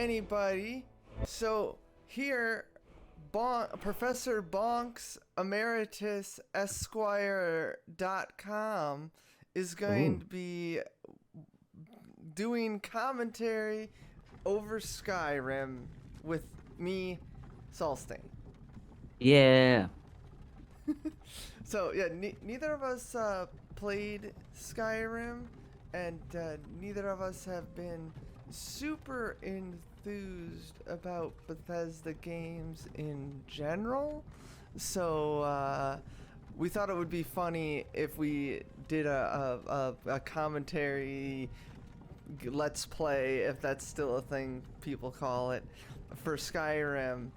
anybody. So here, Professor Bonks Emeritus Esquire.com is going to be doing commentary over Skyrim with me, Solstng. Yeah. So yeah, neither of us played Skyrim, and neither of us have been super enthused about Bethesda games in general. So we thought it would be funny if we did a commentary let's play, if that's still a thing people call it, for Skyrim,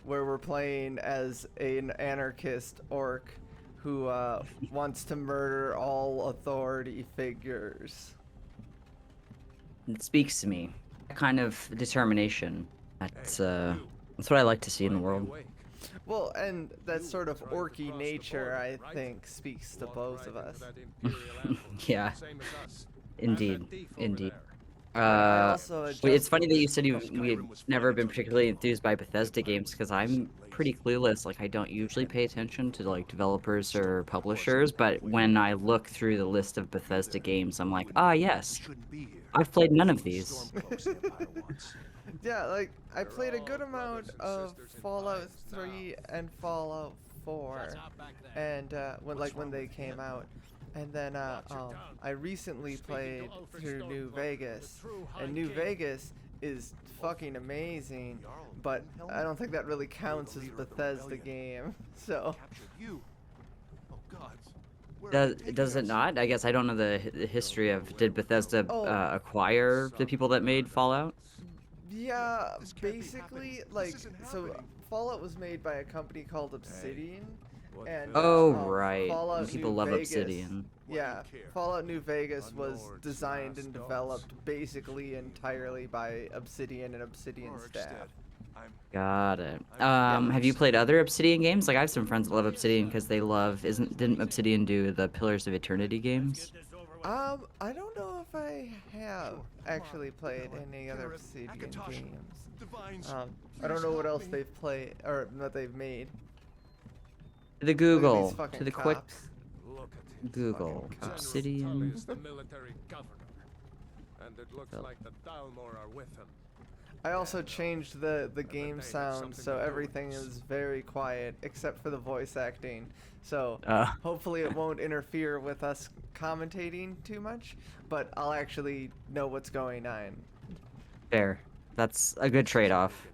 where we're playing as an anarchist orc who wants to murder all authority figures. It speaks to me. That kind of determination. That's what I like to see in the world. Well, and that sort of orky nature, I think, speaks to both of us. Yeah. Indeed. Indeed. It's funny that you said we've never been particularly enthused by Bethesda games, because I'm pretty clueless. Like, I don't usually pay attention to like developers or publishers, but when I look through the list of Bethesda games, I'm like, ah, yes, I've played none of these. Yeah, like, I played a good amount of Fallout 3 and Fallout 4, and when they came out. And then I recently played through New Vegas, and New Vegas is fucking amazing, but I don't think that really counts as a Bethesda game, so... Does it not? I guess I don't know the history of... Did Bethesda acquire the people that made Fallout? Yeah, basically, like, so Fallout was made by a company called Obsidian. And, right. Fallout People New love Vegas, Obsidian. Yeah, Fallout New Vegas was designed and developed basically entirely by Obsidian and Obsidian staff. Got it. Have you played other Obsidian games? Like, I have some friends that love Obsidian because they love... Didn't Obsidian do the Pillars of Eternity games? I don't know if I have actually played any other Obsidian games. I don't know what else they've played, or what they've made. To the Google. To the quick Google. Obsidian. I also changed the game sound, so everything is very quiet except for the voice acting. So hopefully it won't interfere with us commentating too much, but I'll actually know what's going on. Fair. That's a good trade-off.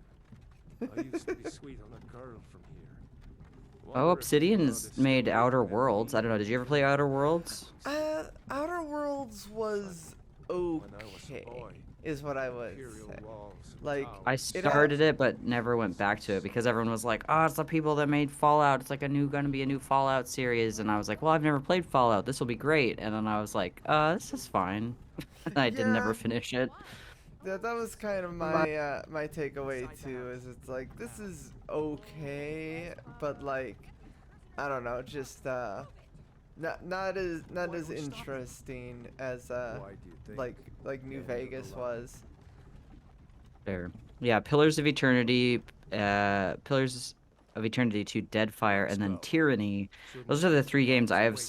Oh, Obsidian's made Outer Worlds. I don't know. Did you ever play Outer Worlds? Outer Worlds was okay, is what I would say. Like, I started it, but never went back to it because everyone was like, "Oh, it's the people that made Fallout. It's like gonna be a new Fallout series." And I was like, "Well, I've never played Fallout. This will be great." And then I was like, "This is fine." And I did never finish it. Yeah, that was kind of my my takeaway too. Is it's like, this is okay, but like, I don't know, just not as interesting as like New Vegas was. Fair. Yeah, Pillars of Eternity, Pillars of Eternity 2, Deadfire, and then Tyranny. Those are the three games. I have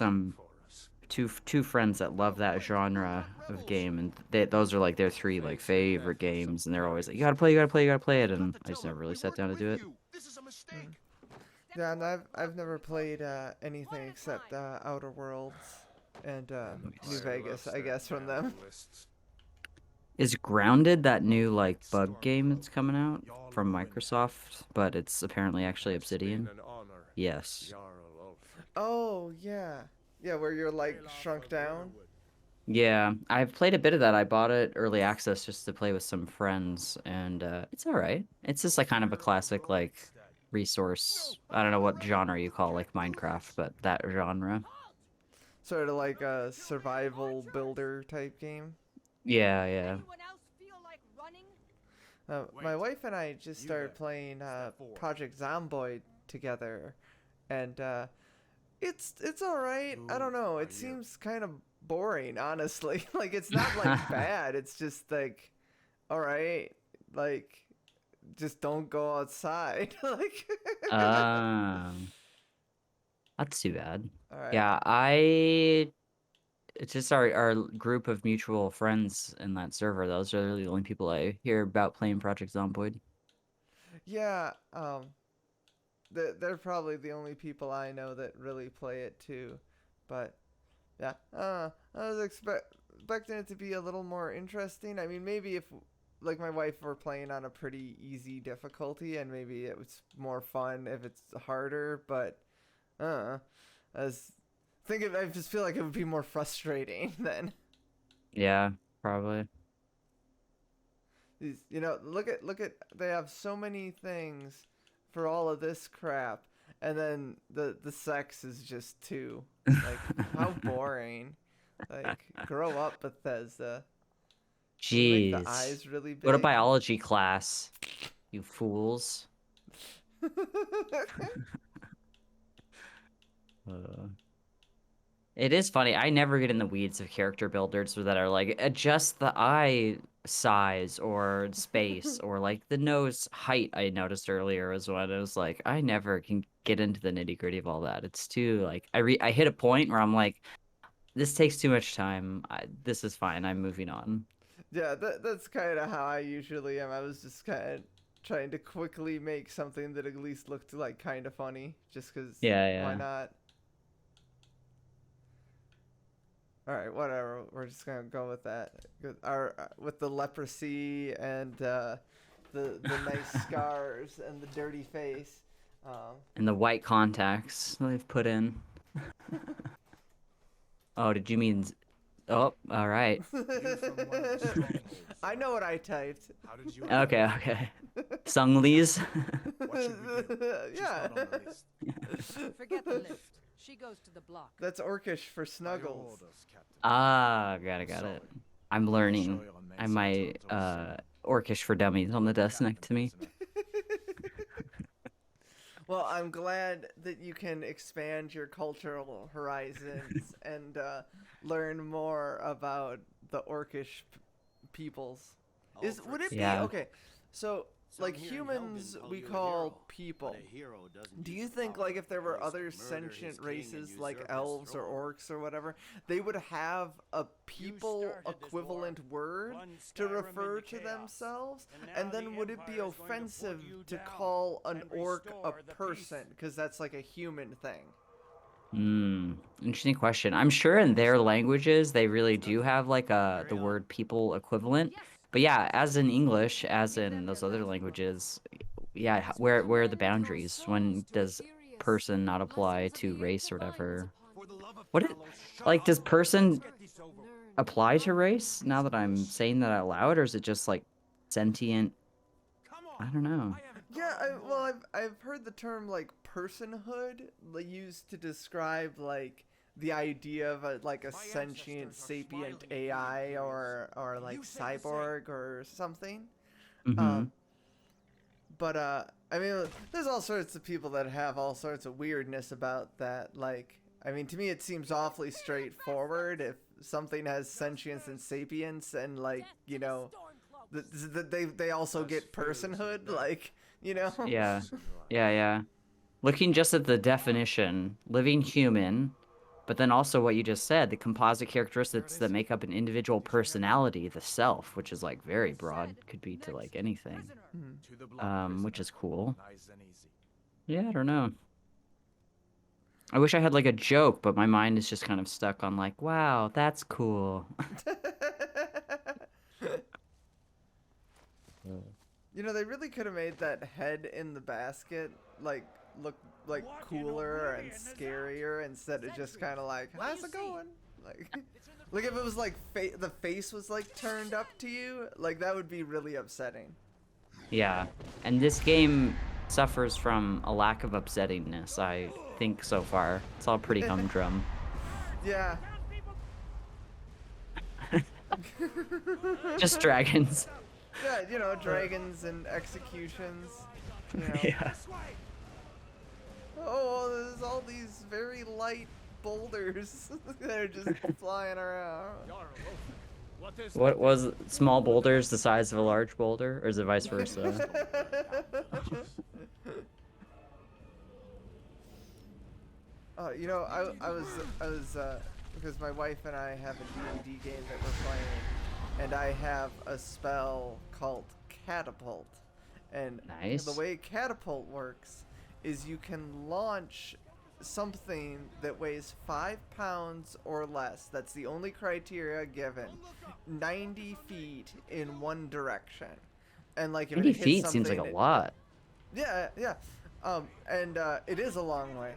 two friends that love that genre of game, and those are like their three like favorite games, and they're always like, you gotta play it, and I just never really sat down to do it. Yeah, and I've never played anything except Outer Worlds and New Vegas, I guess, from them. Is Grounded that new like bug game that's coming out from Microsoft, but it's apparently actually Obsidian? Yes. Oh yeah, yeah, where you're like shrunk down. Yeah, I've played a bit of that. I bought it early access just to play with some friends, and it's all right. It's just like kind of a classic like resource. I don't know what genre you call like Minecraft, but that genre. Sort of like a survival builder type game. Yeah, yeah. My wife and I just started playing Project Zomboid together, and it's all right. I don't know. It seems kind of boring, honestly. Like, it's not like bad. It's just like, all right. like just don't go outside. Like. That's too bad. All right. Yeah, it's just our group of mutual friends in that server. Those are really the only people I hear about playing Project Zomboid. Yeah. They're probably the only people I know that really play it too, but yeah. I was expecting it to be a little more interesting. I mean, maybe if like my wife were playing on a pretty easy difficulty, and maybe it was more fun if it's harder. But I was thinking, I just feel like it would be more frustrating then. Yeah, probably. You know, look at they have so many things for all of this crap, and then the sex is just too like how boring. Like, grow up, Bethesda. Make the Jeez. eyes really Go to big. biology class, you fools. It is funny. I never get in the weeds of character builders that are like adjust the eye size or space or like the nose height. I noticed earlier was when I was like, I never can get into the nitty gritty of all that. It's too like I hit a point where I'm like, this takes too much time. This is fine. I'm moving on. Yeah, that's kind of how I usually am. I was just kind of trying to quickly make something that at least looked like kind of funny, just because why not? All right, whatever. We're just gonna go with that. With the leprosy and the nice scars and the dirty face. And the white contacts they've put in. Oh, did you mean? Oh, all right. I know what I typed. How did you Okay. Sunglies. Yeah. Forget the lift. She goes to the block. That's Orcish for snuggles. Ah, got it. I'm learning. I might Orcish for dummies on the desk next to me. Well, I'm glad that you can expand your cultural horizons and learn more about the Orcish peoples. Would it be okay? So, like humans, we call people. Do you think, like, if there were other sentient races, like elves or orcs or whatever, they would have a people equivalent word to refer to themselves? And then would it be offensive to call an orc a person? Because that's like a human thing. Interesting question. I'm sure in their languages they really do have like the word people equivalent. But yeah, as in English, as in those other languages, yeah, where are the boundaries? When does person not apply to race or whatever? Like, does person apply to race now that I'm saying that out loud, or is it just like sentient? I don't know. Yeah, I've heard the term like personhood used to describe like the idea of a sentient sapient AI or like cyborg or something. But I mean, there's all sorts of people that have all sorts of weirdness about that. Like, I mean, to me it seems awfully straightforward. If something has sentience and sapience and, like, you know, they also get personhood, like, you know. Yeah. Looking just at the definition, living human. But then also what you just said, the composite characteristics that make up an individual personality, the self, which is like very broad, could be to like anything, which is cool. Yeah, I don't know. I wish I had like a joke, but my mind is just kind of stuck on like, wow, that's cool. You know, they really could have made that head in the basket like look like cooler and scarier instead of just kind of like, how's it going? Like if it was like the face was like turned up to you, like that would be really upsetting. Yeah, and this game suffers from a lack of upsettingness, I think, so far. It's all pretty humdrum. Yeah. Just dragons. Yeah, you know, dragons and executions. You know. Yeah. Oh, there's all these very light boulders that are just flying around. What was it? Small boulders the size of a large boulder, or is it vice versa? You know, I was because my wife and I have a D&D game that we're playing, and I have a spell called Catapult. And Nice. the way Catapult works is you can launch something that weighs 5 pounds or less. That's the only criteria given. 90 feet in one direction. And like if 90 it hits feet seems like a something, lot. yeah. It is a long way.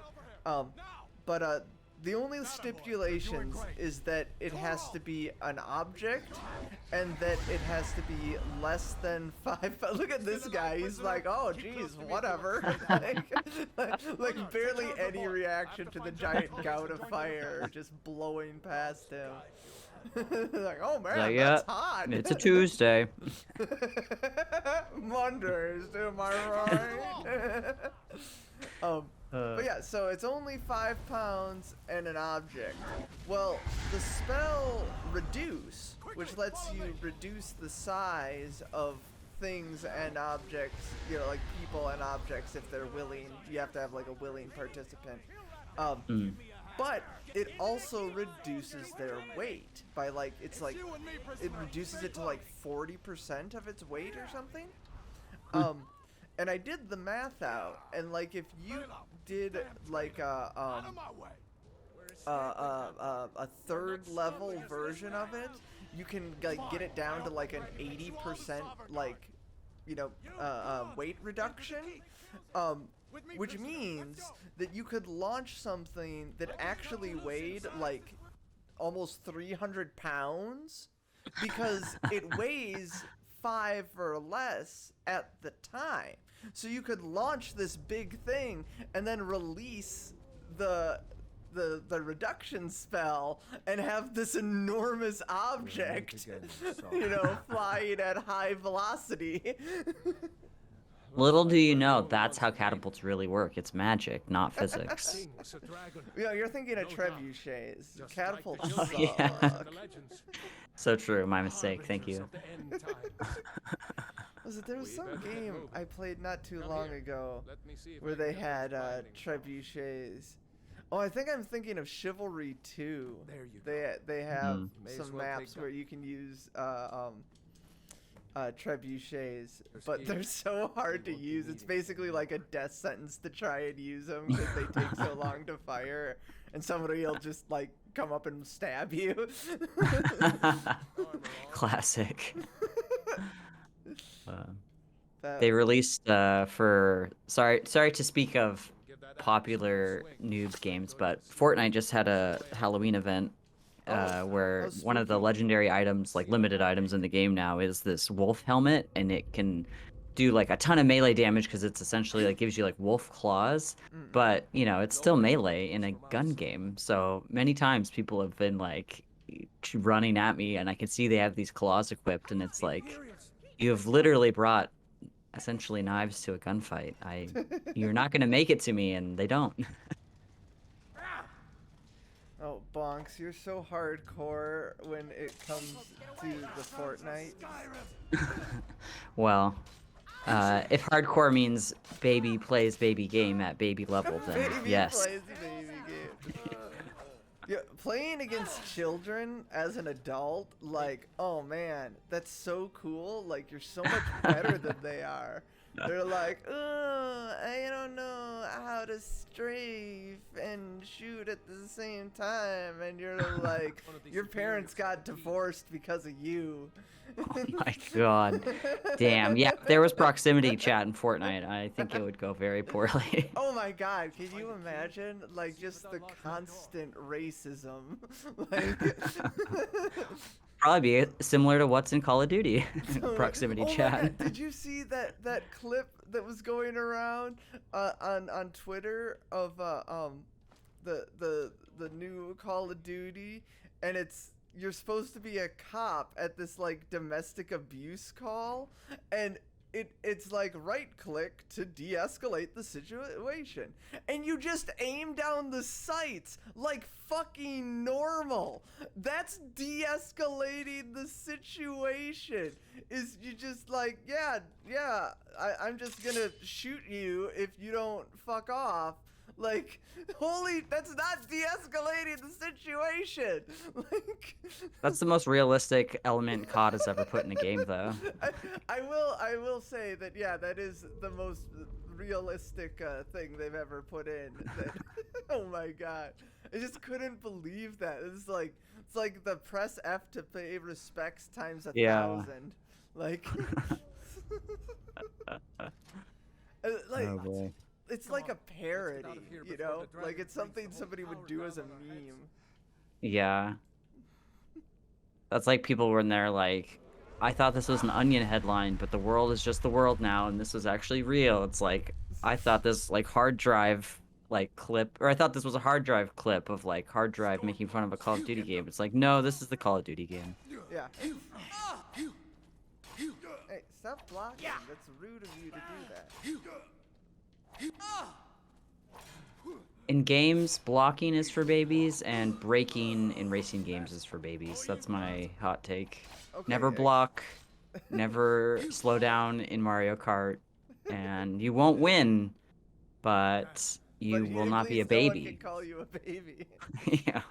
But the only stipulations is that it has to be an object, and that it has to be less than 5. Look at this guy. He's like, oh, geez, whatever. like barely any reaction to the giant gout of fire just blowing past him. Like, oh man, Like, that's yeah, hot. it's a Tuesday. Mondays, am I right? But yeah, so it's only 5 pounds and an object. Well, the spell Reduce, which lets you reduce the size of things and objects, you know, like people and objects if they're willing. You have to have like a willing participant. But it also reduces their weight by like, it's like, it reduces it to like 40% of its weight or something. And I did the math out, and like if you did like a third level version of it, you can like get it down to like an 80% like, you know, weight reduction, which means that you could launch something that actually weighed like almost 300 pounds because it weighs 5 or less at the time. So you could launch this big thing and then release the reduction spell and have this enormous object, you know, flying at high velocity. Little do you know, that's how catapults really work. It's magic, not physics. Yeah, you're thinking of trebuchets. Catapults Oh, suck. yeah. So true, my mistake, thank you. There was some game I played not too long ago where they had trebuchets. Oh, I think I'm thinking of Chivalry 2. They have some maps where you can use trebuchets, but they're so hard to use. It's basically like a death sentence to try and use them because they take so long to fire, and somebody will just like come up and stab you. Classic. They released for sorry to speak of popular noob games, but Fortnite just had a Halloween event where one of the legendary items, like limited items in the game now, is this wolf helmet, and it can do like a ton of melee damage because it's essentially like gives you like wolf claws, but you know it's still melee in a gun game. So many times people have been like running at me, and I can see they have these claws equipped, and it's like you have literally brought essentially knives to a gunfight. You're not gonna make it to me, and they don't. Oh, Bonks, you're so hardcore when it comes to the Fortnite. Well, if hardcore means baby plays baby game at baby level, then Baby yes. plays baby game. Yeah, playing against children as an adult, like, oh man, that's so cool. Like, you're so much better than they are. They're like, oh, I don't know how to strafe and shoot at the same time. And you're like, your parents got divorced because of you. Oh my god. Damn. Yeah, if there was proximity chat in Fortnite, I think it would go very poorly. Oh my god, can you imagine, like, just the constant racism? Like... Probably be similar to what's in Call of Duty. Proximity chat. Did you see that clip that was going around on Twitter of the new Call of Duty, and you're supposed to be a cop at this like domestic abuse call, and it's like right click to de-escalate the situation, and you just aim down the sights like fucking normal. That's de-escalating the situation. Is you just like, yeah, I'm just gonna shoot you if you don't fuck off. Like, holy, that's not de-escalating the situation. Like, That's the most realistic element COD has ever put in a game, though. I will say that, yeah, that is the most realistic thing they've ever put in. That, oh my god, I just couldn't believe that. It's like the press F to pay respects times 1,000. Like, like. Oh boy. It's like a parody, you know? Like, it's something somebody would do as a meme. Yeah. That's like people when they're like, I thought this was an Onion headline, but the world is just the world now, and this is actually real. It's like, I thought this, like, hard drive, like, clip, or I thought this was a hard drive clip of, like, hard drive making fun of a Call of Duty game. It's like, no, this is the Call of Duty game. Yeah. Hey, stop blocking. That's rude of you to do that. In games, blocking is for babies, and breaking in racing games is for babies. That's my hot take. Okay, Never block, never slow down in Mario Kart, and you won't win, but you will not be a baby. No one can call you a baby. Yeah.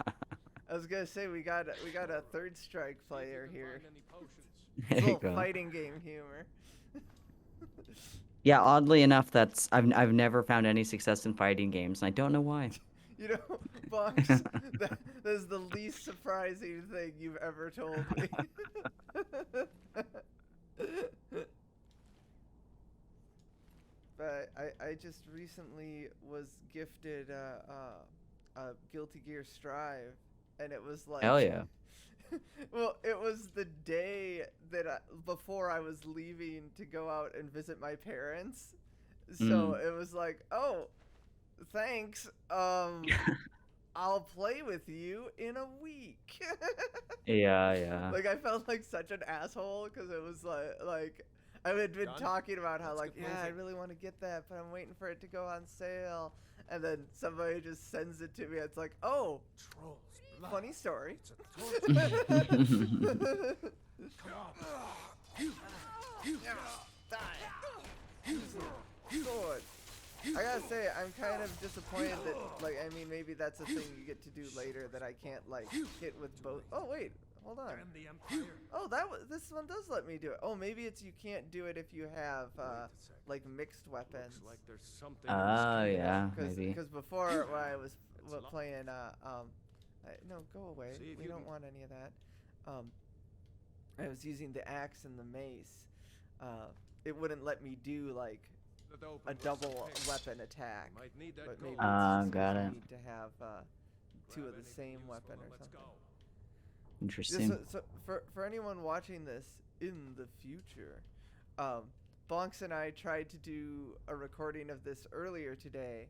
I was gonna say we got a third strike player here. There you Little go. fighting game humor. Yeah, oddly enough, I've never found any success in fighting games, and I don't know why. You know, Bonks, that is the least surprising thing you've ever told me. But I just recently was gifted a Guilty Gear Strive, and it was like... Hell yeah. Well, it was the day that before I was leaving to go out and visit my parents. So it was like, oh, thanks. I'll play with you in a week. Yeah. Like, I felt like such an asshole because it was like I had been talking about how, like, yeah, I really want to get that, but I'm waiting for it to go on sale. And then somebody just sends it to me. It's like, oh, funny story. Sword. I gotta say, I'm kind of disappointed that, like, I mean, maybe that's a thing you get to do later that I can't, like, hit with both. Oh, wait, hold on. Oh, this one does let me do it. Oh, maybe it's you can't do it if you have, like, mixed weapons. Oh, yeah, maybe. Because before, when I was playing, no, go away. We don't want any of that. I was using the axe and the mace. It wouldn't let me do, like, a double weapon attack. But maybe it's just got it. need to have two of the same weapon or something. Interesting. So for anyone watching this in the future, Bonks and I tried to do a recording of this earlier today,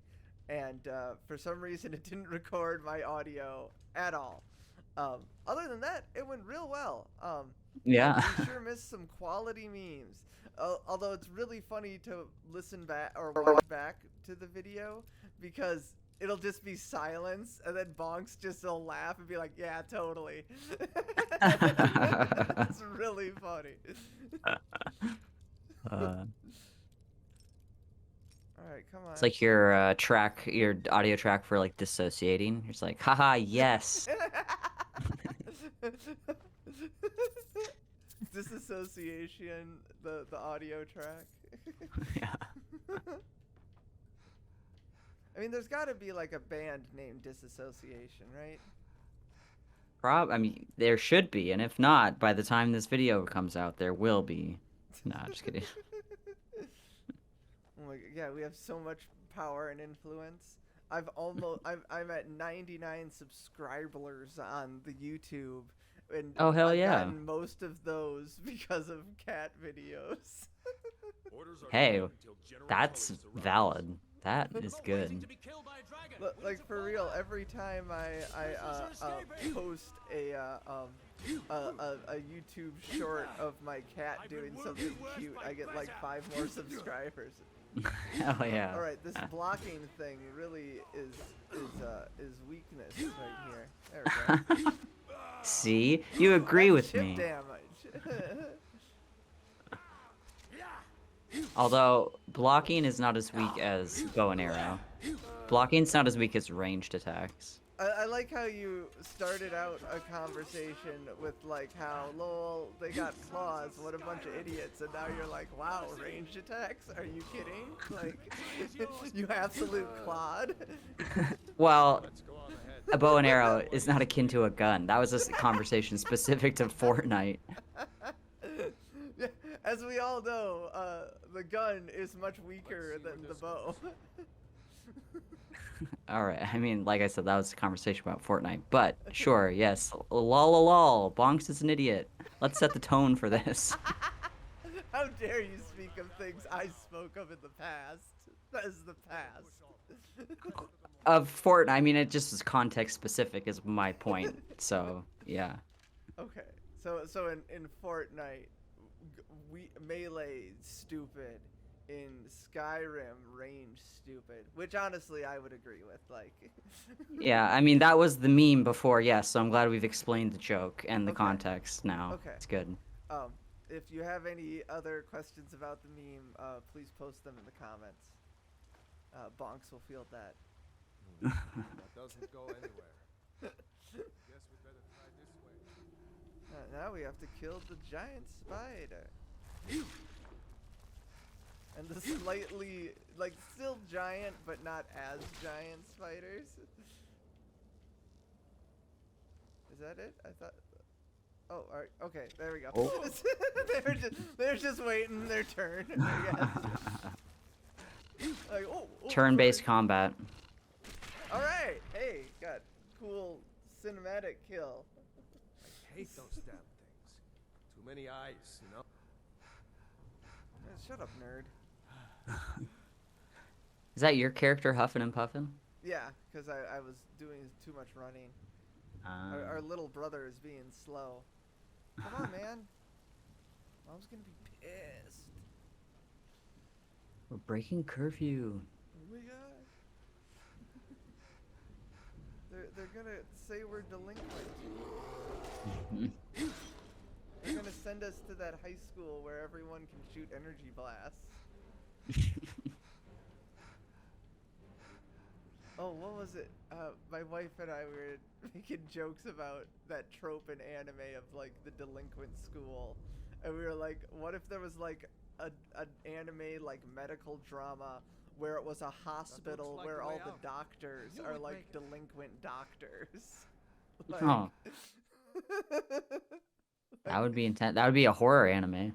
and for some reason it didn't record my audio at all. Other than that, it went real well. Yeah. We sure missed some quality memes. Although it's really funny to listen back or watch back to the video because it'll just be silence and then Bonks just will laugh and be like, yeah, totally. It's really funny. Alright, come on. It's like your your audio track for like dissociating. It's like, haha, yes. Disassociation, the audio track. Yeah. I mean, there's got to be like a band named Disassociation, right? I mean, there should be, and if not, by the time this video comes out, there will be. Nah, just kidding. Oh my God, yeah, we have so much power and influence. I'm at 99 subscribers on the YouTube. And oh, hell I've yeah. gotten most of those because of cat videos. Hey, that's valid. That is good. Like for real, every time I post a YouTube short of my cat doing something cute, I get like 5 more subscribers. Hell yeah. All right, this blocking thing really is weakness right here. There we go. See, you agree with chip me. Damage. Although blocking is not as weak as bow and arrow. Blocking's not as weak as ranged attacks. I like how you started out a conversation with like how lol they got claws, what a bunch of idiots, and now you're like, wow, ranged attacks? Are you kidding? Like you absolute clod. Well, a bow and arrow is not akin to a gun. That was just a conversation specific to Fortnite. As we all know, the gun is much weaker than the bow. Alright, I mean, like I said, that was a conversation about Fortnite. But, sure, yes. Lol, Bonks is an idiot. Let's set the tone for this. How dare you speak of things I spoke of in the past? That is the past. Of Fortnite, I mean, it just is context specific is my point. So, yeah. Okay, so in Fortnite, melee stupid. In Skyrim, range stupid, which honestly I would agree with. Like, yeah, I mean that was the meme before, yes. So I'm glad we've explained the joke and the context now. Okay, it's good. If you have any other questions about the meme, please post them in the comments. Bonks will field that. That doesn't go anywhere. Guess we better try this way. Now we have to kill the giant spider. And the slightly, like, still giant, but not as giant spiders. Is that it? I thought... Oh, alright. Okay, there we go. Oh. they're just waiting their turn, I guess. Like, turn-based combat. Alright! Hey, got cool cinematic kill. I hate those damn things. Too many eyes, you know? Shut up, nerd. Is that your character huffing and puffing? Yeah, because I was doing too much running. Our little brother is being slow. Come on, man. Mom's gonna be pissed. We're breaking curfew. Oh my god. They're gonna say we're delinquent. They're gonna send us to that high school where everyone can shoot energy blasts. Oh, what was it? My wife and I were making jokes about that trope in anime of like the delinquent school, and we were like, what if there was like an anime like medical drama where it was a hospital where all the doctors are like delinquent doctors? Like, oh. That would be intense. That would be a horror anime.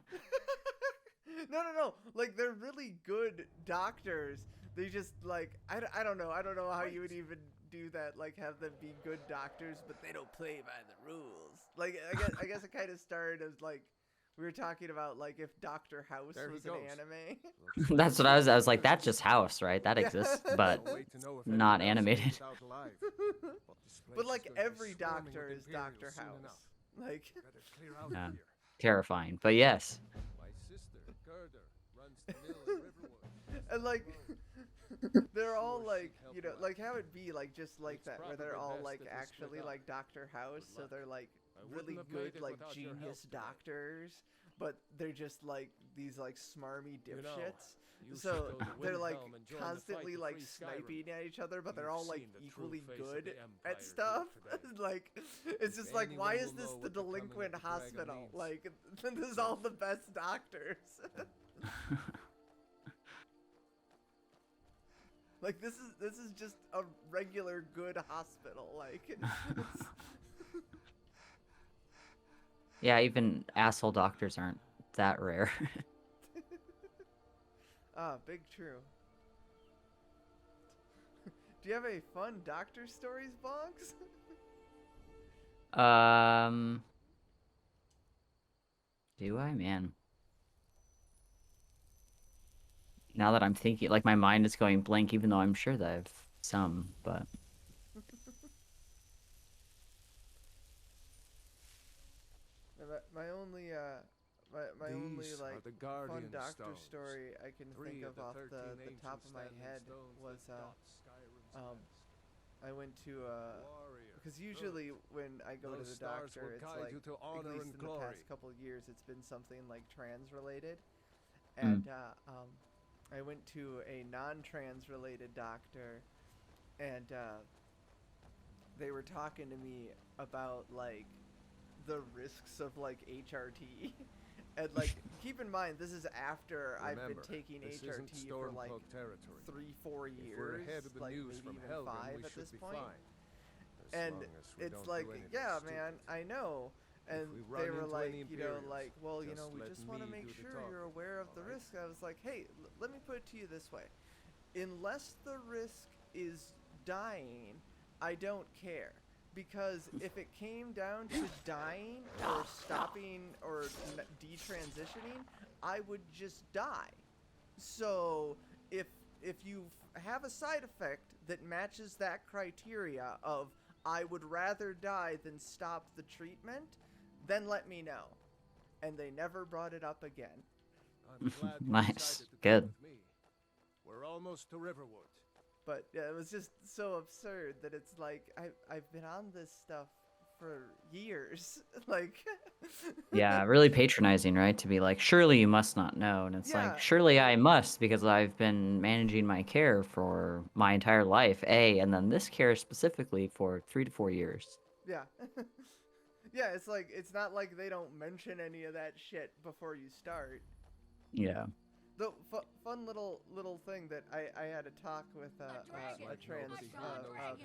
No. Like, they're really good doctors. They just, like, I don't know. I don't know how you would even do that. Like, have them be good doctors, but they don't play by the rules. Like, I guess it kind of started as, like, we were talking about, like, if Dr. House was an anime. That's what I was like, that's just House, right? That exists, but not animated. But, like, every doctor is Dr. House. Like, terrifying, but yes. My sister, Gerda, runs the mill in Riverwood. And like, they're all like, you know, like how it be like just like that, where they're all like actually like Dr. House, so they're like really good like genius doctors, but they're just like these like smarmy dipshits. So they're like constantly like sniping at each other, but they're all like equally good at stuff. Like, it's just like, why is this the delinquent hospital? Like, this is all the best doctors. Like, this is just a regular good hospital. Like, yeah, even asshole doctors aren't that rare. Ah, big true. Do you have any fun doctor stories, Bonks? Do I, man? Now that I'm thinking, like my mind is going blank, even though I'm sure that I've some, but. My only my only These are like the fun guardian doctor stones. story I can think 3 of off 13 the top ancient of my standing head stones was that dot Skyrim's past. I went to Warrior, because usually good. when I go to Those the stars doctor will it's guide like you to at honor least and in the glory. past couple of years it's been something like trans related, Mm. and I went to a non-trans related doctor, and they were talking to me about like the risks of like HRT. And like, keep in mind, this is after I've been Remember, taking this HRT isn't for like Stormcloak territory. 3-4 If years, we're ahead of the like news maybe from even Helgen, 5 we at should this be point. fine. As And long as we it's don't like, do anything yeah, stupid. man, I know. And we they run were into like, any you know, Imperials, like, well, you know, just we let just want to me make do the sure you're talking, aware of the alright? risk. I was like, hey, let me put it to you this way: unless the risk is dying, I don't care. Because if it came down to dying or stopping or detransitioning, I would just die. So if you have a side effect that matches that criteria of I would rather die than stop the treatment, then let me know. And they never brought it up again. I'm glad you Nice. decided to Good. come with me. We're almost to Riverwood. But yeah, it was just so absurd that it's like I've been on this stuff for years. Like Yeah, really patronizing, right? To be like, surely you must not know. And it's yeah, like, surely I must because I've been managing my care for my entire life, and then this care specifically for 3 to 4 years. yeah. Yeah, it's like it's not like they don't mention any of that shit before you start. Yeah. The fun little thing that I had a talk with a trans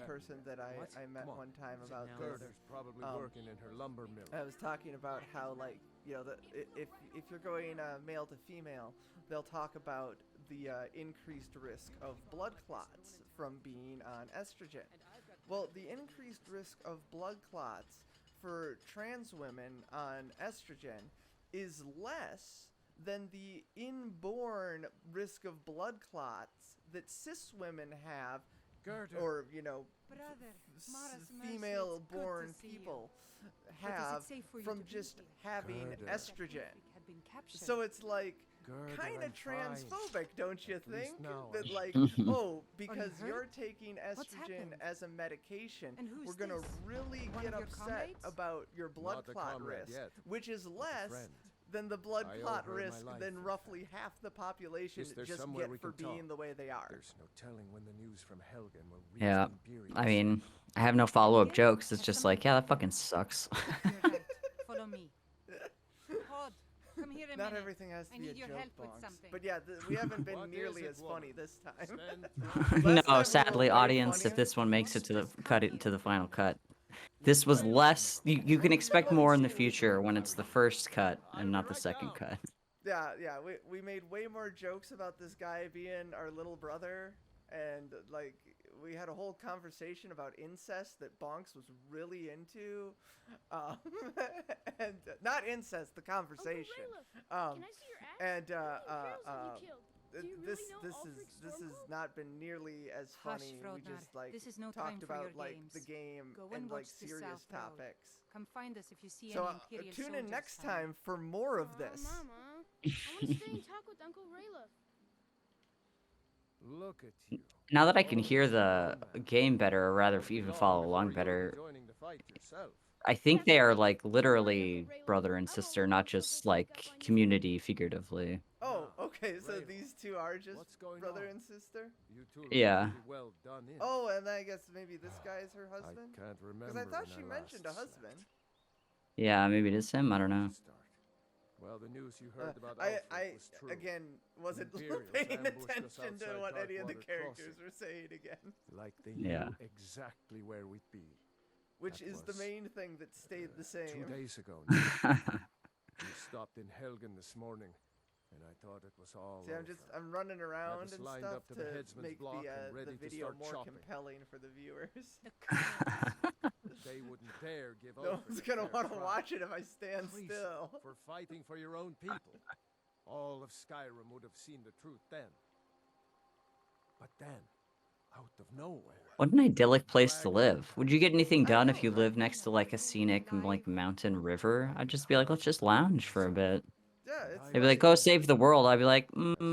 person that I met one time about this. Gerda's probably working in her lumber mill. I was talking about how, like, you know, if you're going male to female, they'll talk about the increased risk of blood clots from being on estrogen. Well, the increased risk of blood clots for trans women on estrogen is less than the inborn risk of blood clots that cis women have, Gerda. or, you know, Brother, Mara's mercy, female-born it's good to see you. people But is it have safe for you from to be just here? having Gerda. estrogen. Had been captured. So it's like Gerda, kind I'm of transphobic, don't you At least think? now That I'm like, fine. oh, because hurt? you're taking What's estrogen happened? as a medication, And who's we're gonna this? really One get of your upset comrades? about your blood Not a clot comrade risk, yet, which is but a less friend. than the blood I owe clot her my risk life, than in roughly half the population Is there just somewhere get we for can being talk? the way they are. There's no telling when the news from Helgen will reach Yeah. the Imperials. I mean, I have no follow-up Again? jokes. It's Have just something like, yeah, that to fucking sucks. You're right. Follow me. Hod, come here a Not minute. everything has to I be a need your joke, help with Bonks. something. But yeah, we haven't been What nearly is it, as funny woman? this time. Spend Last time we No, were sadly, way audience, if funnier. this one makes it to the cut it to the final cut. Your This was pilot's less. never You can expect more in the Seriously, future when I it's the will- first cut I'll and be not the right second down. cut. Yeah, we made way more jokes about this guy being our little brother, and like we had a whole conversation about incest that Bonks was really into, um, and not incest, the conversation. Can I see your axe? And How many Imperials have you killed? Do you this really know this Ulfric has Stormcloak? not been nearly as Hush, funny. We Frodnar. just like This is no time talked for about your like games. the game Go and and like watch the serious South Road. topics. Come find us if you see So any Imperial tune in soldiers next coming. time for more of Aw, this. Mama, I want to stay and talk with Uncle Rayla. Look at you. Now that I can hear Almost the grown man. game better, or rather Won't be even long follow before along you'll be better, joining the fight yourself. I think they are like literally Uncle Rayla. brother and I won't sister, let not those locals just sneak like up on you. community figuratively. Oh, Now, okay. So Rayla, these two are just what's going brother on? and sister. You two look Yeah. pretty well done in. Oh, and I guess maybe this guy's her husband. I can't remember. Because I thought when she last mentioned a slept. husband. Yeah, maybe it is him. I don't know. Start. Well, the news you heard about I Ulfric was true. again wasn't Imperials paying ambushed us attention to outside what any of the Darkwater characters Crossing. were saying again. Like they Yeah. knew exactly where we'd be. Which That is the was, main thing that stayed the 2 same. days ago now. We stopped in Helgen this morning, and I thought it was all See, over. I'm running around us and lined stuff up to the headsman's make block and ready the to video start more chopping. compelling for the viewers. The cowards. They wouldn't dare give No Ulfric one's a gonna fair want to trial. watch it if I stand Treason still. for fighting for your own people. All of Skyrim would have seen the truth then. But then, out of nowhere, What an idyllic place to live. Would you get anything I done know, if you right? live next to like a scenic like mountain river? I'd just be like, let's just lounge for a bit. Yeah, it's They'd be like, go save the world. I'd be like,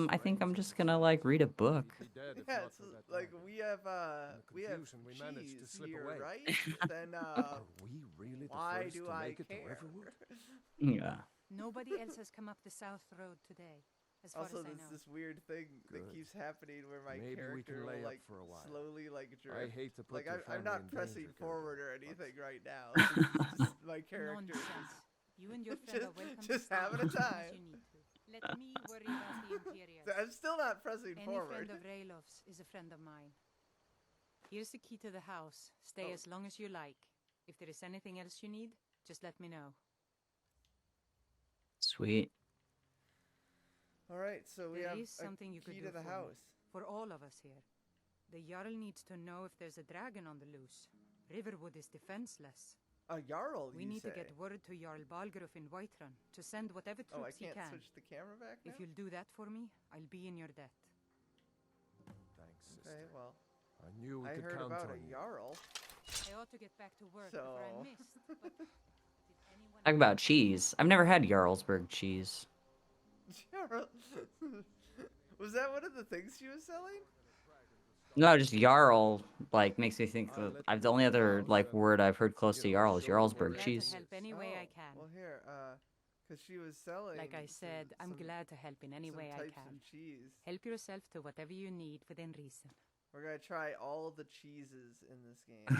I think I'm just gonna like read a book. he'd be dead if yeah, not it's for that like dragon. we have In the confusion, we managed to cheese slip here, away. right? Then Are we really the why first do to I make it to care? Riverwood? Yeah. Nobody else has come up the south road today, as far Also, as I there's know. this weird thing that Good. keeps happening where my Maybe we character can lay will up like for a while. slowly like drift. I hate to put Like your I'm family not in pressing danger, forward Gertrude, or but- anything right now. It's just my character is Nonsense. You and your friend just- are welcome just to stay having a as long as time. you need to. Let me worry about the Imperials. I'm still not pressing Any forward. friend of Raylov's is a friend of mine. Here's the key to the house. Stay Oh. as long as you like. If there is anything else you need, just let me know. Sweet. All right, so we There have is a something you could key do to the for me. house. For all of us here. The Jarl needs to know if there's a dragon on the loose. Riverwood is defenseless. A Jarl, We you need say? to get word to Jarl Balgruuf in Whiterun to send whatever Oh, I troops he can't can. switch the camera back now? If you'll do that for me, I'll be in your debt. Thanks, sister. Okay, well, I knew we I could heard count about on a you. Jarl. I ought to get back to work before So- I missed, but did anyone Talk about cheese. I've never had Jarlsberg cheese. Jarl. Was that one of the things she was selling? No, just Jarl like makes me think that I've the only other like word I've heard close to Jarl is Jarlsberg glad cheese. to help any way I Oh, can. Well, here, because she was selling. Like I said, I'm glad to help in any some way I types can. of cheese. Help yourself to whatever you need within reason. We're gonna try all the cheeses in this game.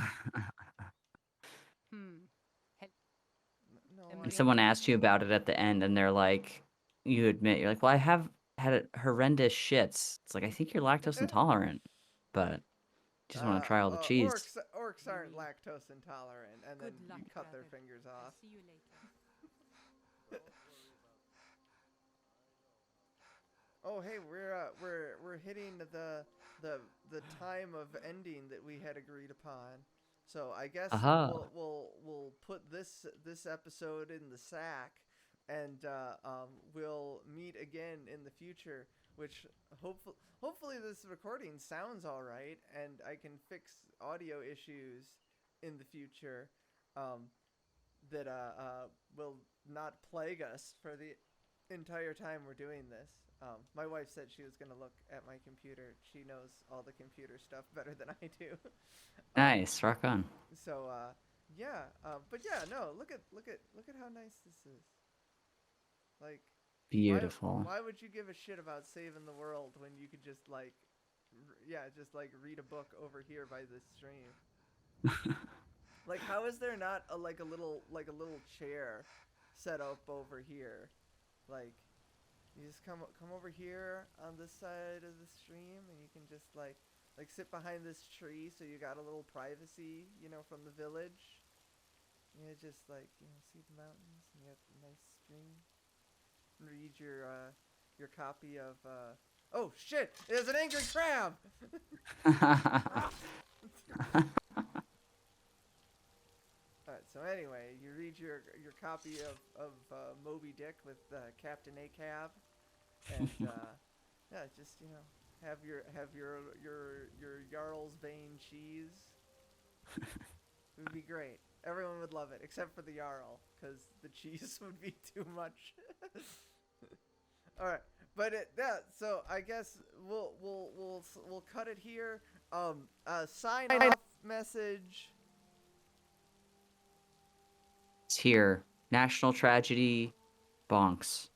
No, And I, And someone asked you about it at the end, and they're like, you admit, you're like, well, I have had horrendous shits. It's like, I think you're lactose intolerant, but just want to try all the cheese. Orcs aren't lactose intolerant, and Good then luck, you cut their brother. fingers I'll off. see you later. Oh, hey, we're hitting the time of ending that we had agreed upon. So I guess Aha. we'll put this episode in the sack, and we'll meet again in the future. Which hopefully this recording sounds all right, and I can fix audio issues in the future that will not plague us for the entire time we're doing this. My wife said she was gonna look at my computer. She knows all the computer stuff better than I do. Nice, rock on. So yeah, but yeah, no, look at how nice this is. Like, Beautiful. Why would you give a shit about saving the world when you could just like, just like read a book over here by this stream? Like, how is there not a little chair set up over here? Like, you just come over here on this side of the stream, and you can just like sit behind this tree, so you got a little privacy, from the village. You just like see the mountains, and you have a nice stream. Read your copy of oh shit! There's an angry crab. Alright, so anyway, you read your copy of Moby Dick with Captain Ahab, and yeah, just have your Jarl's Bane cheese. It would be great. Everyone would love it, except for the Jarl, because the cheese would be too much. All right, but so I guess we'll cut it here. Sign off message. It's here. National tragedy, Bonks.